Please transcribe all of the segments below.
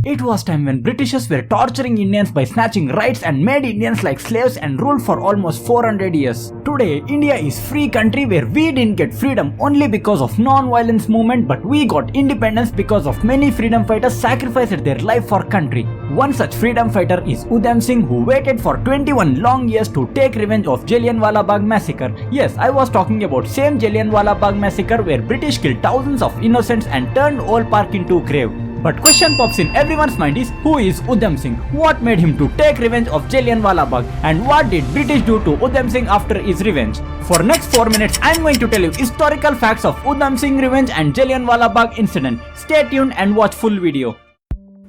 It was time when Britishers were torturing Indians by snatching rights and made Indians like slaves and ruled for almost 400 years. Today, India is free country where we didn't get freedom only because of non-violence movement, but we got independence because of many freedom fighters sacrificed their life for country. One such freedom fighter is Udham Singh, who waited for 21 long years to take revenge of Jallianwala Bagh massacre. Yes, I was talking about same Jallianwala Bagh massacre where British killed thousands of innocents and turned Old Park into a grave. But question pops in everyone's mind is, who is Udham Singh? What made him to take revenge of Jallianwala Bagh? And what did British do to Udham Singh after his revenge? For next 4 minutes, I am going to tell you historical facts of Udham Singh revenge and Jallianwala Bagh incident. Stay tuned and watch full video.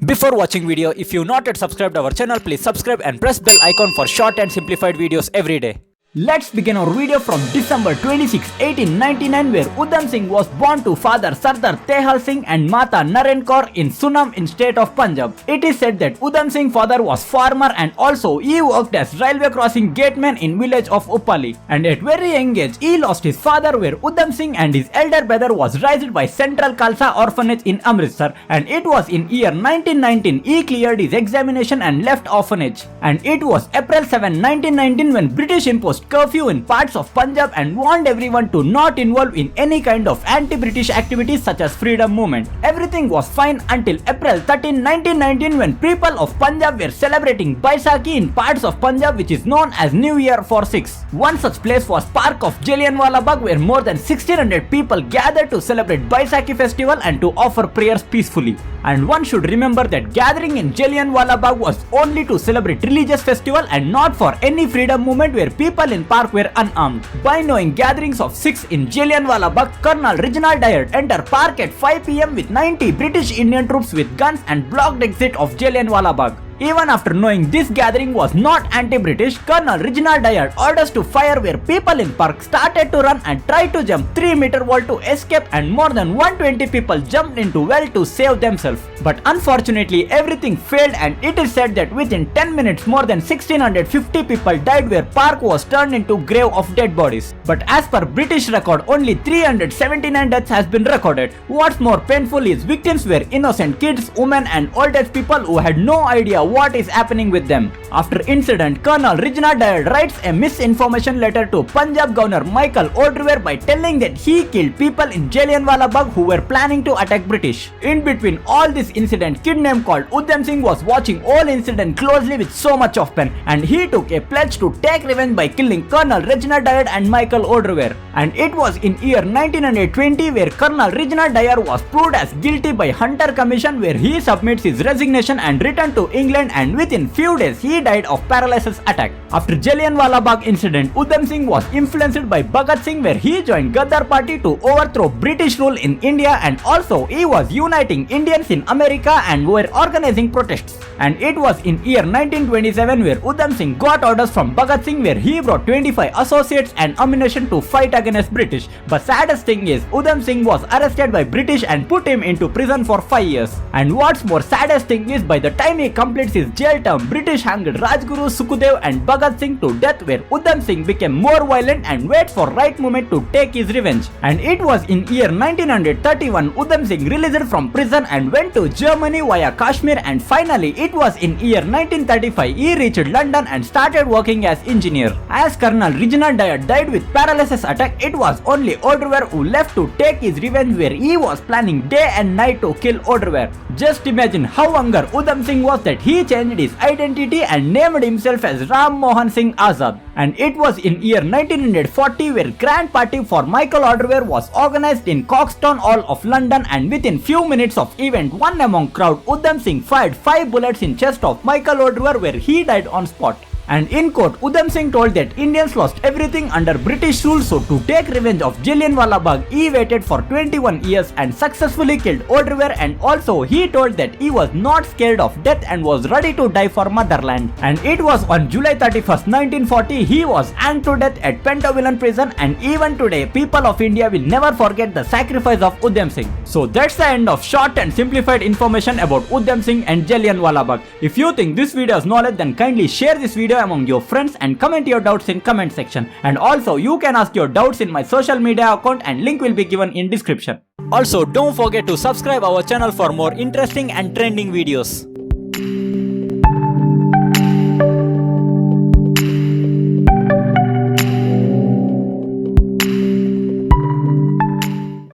Before watching video, if you not yet subscribed our channel, please subscribe and press bell icon for short and simplified videos every day. Let's begin our video from December 26, 1899, where Udham Singh was born to father Sardar Tehal Singh and Mata Naren Kaur in Sunam in state of Punjab. It is said that Udham Singh's father was farmer and also he worked as railway crossing gateman in village of Uppali. And at very young age, he lost his father, where Udham Singh and his elder brother was raised by Central Khalsa Orphanage in Amritsar. And it was in year 1919 he cleared his examination and left orphanage. And it was April 7, 1919 when British imposed curfew in parts of Punjab and warned everyone to not involve in any kind of anti-British activities such as freedom movement. Everything was fine until April 13, 1919 when people of Punjab were celebrating Baisakhi in parts of Punjab, which is known as New Year for Sikhs. One such place was Park of Jallianwala Bagh, where more than 1600 people gathered to celebrate Baisakhi festival and to offer prayers peacefully. And one should remember that gathering in Jallianwala Bagh was only to celebrate religious festival and not for any freedom movement, where people in park were unarmed. By knowing gatherings of Sikhs in Jallianwala Bagh, Colonel Reginald Dyer entered park at 5 p.m. with 90 British Indian troops with guns and blocked exit of Jallianwala Bagh. Even after knowing this gathering was not anti-British, Colonel Reginald Dyer orders to fire, where people in park started to run and tried to jump 3-meter wall to escape, and more than 120 people jumped into well to save themselves. But unfortunately everything failed, and it is said that within 10 minutes more than 1650 people died, where park was turned into grave of dead bodies. But as per British record, only 379 deaths has been recorded. What's more painful is victims were innocent kids, women and old age people who had no idea what is happening with them. After incident, Colonel Reginald Dyer writes a misinformation letter to Punjab Governor Michael O'Dwyer by telling that he killed people in Jallianwala Bagh who were planning to attack British. In between all this incident, kid named called Udham Singh was watching all incident closely with so much of pain, and he took a pledge to take revenge by killing Colonel Reginald Dyer and Michael O'Dwyer. And it was in year 1920 where Colonel Reginald Dyer was proved as guilty by Hunter Commission, where he submits his resignation and returned to England, and within few days he died of paralysis attack. After Jallianwala Bagh incident, Udham Singh was influenced by Bhagat Singh, where he joined Ghadar party to overthrow British rule in India, and also he was uniting Indians in America and were organizing protests. And it was in year 1927 where Udham Singh got orders from Bhagat Singh, where he brought 25 associates and ammunition to fight against British. But saddest thing is, Udham Singh was arrested by British and put him into prison for 5 years. And what's more saddest thing is, by the time he completes his jail term, British hanged Rajguru, Sukhdev and Bhagat Singh to death, where Udham Singh became more violent and wait for right moment to take his revenge. And it was in year 1931 Udham Singh released from prison and went to Germany via Kashmir, and finally it was in year 1935 he reached London and started working as engineer. As Colonel Reginald Dyer died with paralysis attack, it was only O'Dwyer who left to take his revenge, where he was planning day and night to kill O'Dwyer. Just imagine how anger Udham Singh was that he changed his identity and named himself as Ram Mohan Singh Azad. And it was in year 1940 where grand party for Michael O'Dwyer was organized in Coxton Hall of London, and within few minutes of event, one among crowd, Udham Singh fired 5 bullets in chest of Michael O'Dwyer, where he died on spot. And in court, Udham Singh told that Indians lost everything under British rule, so to take revenge of Jallianwala Bagh, he waited for 21 years and successfully killed O'Dwyer, and also he told that he was not scared of death and was ready to die for motherland. And it was on July 31st, 1940, he was hanged to death at Pentovillan prison, and even today, people of India will never forget the sacrifice of Udham Singh. So that's the end of short and simplified information about Udham Singh and Jallianwala Bagh. If you think this video is knowledge, then kindly share this video video among your friends and comment your doubts in comment section. And also you can ask your doubts in my social media account and link will be given in description. Also don't forget to subscribe our channel for more interesting and trending videos.